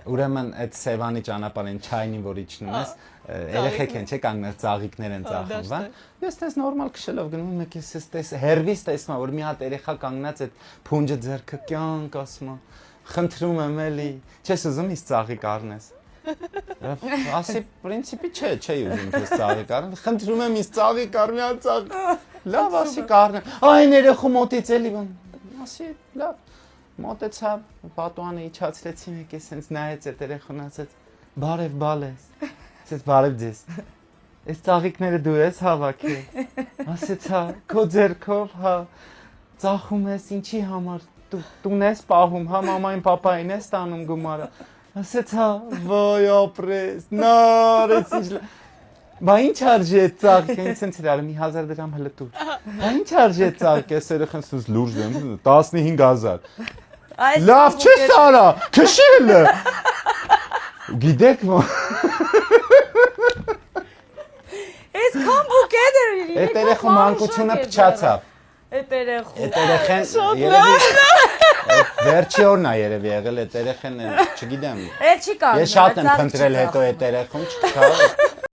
Ուրեմն այդ Սևանի ճանապարհին չայնին որ իջնում ես, երեխեք են չէ կանգնած ծաղիկներ են ծախում, բան։ Ես տես նորմալ քշելով գնում եմ եկես տես հերվիս տեսնում որ մի հատ երեխա կանգնած այդ փունջը ձեռքը կյանք ասում խնդրում եմ էլի, չես ուզում իս ծաղիկ առնես։ Ասի պրինցիպի չէ ուզում ես ծաղիկ առնել, խնդրում եմ իս ծաղիկ առ մի հատ ծաղիկ։ Լավ, ասի կառնեմ։ Այն երեխու մոտից էլի բան։ Ասի լավ։ Մոտեցա, պատուանը իջացրեցի մեկ էս հենց նայեց այդ երեխան ասեց բարև բալես։ Ասեց բարև ձեզ։ Այս ծաղիկները դու ես հավաքել։ Ասեց հա, քո ձեռքով, հա։ Ծախում ես ինչի համար։ Տուն ես պահում, հա մամային պապային ես տանում գումարը։ Ասեց հա, ոյ ապրես, նարես ինչ։ Բա ինչ արժի է ծաղիկը, ինձ ինձ իրար մի 1000 դրամ հլտուր։ Բա ինչ արժի է ծաղիկը, ես երեխան սուս լուրջ եմ, 15000։ Լավ չես արա, քշելը։ Գիտեք ո՞։ Այս կամբուկետ էր։ Այդ երեխու մանկությունը փչացավ։ Այդ երեխու։ Այդ երեխան երևի վերջի օրն է երևի եղել այդ երեխան, չգիտեմ։ Էլ չի կարող։ Ես շատ եմ փնտրել հետո այդ երեխուն, չկա։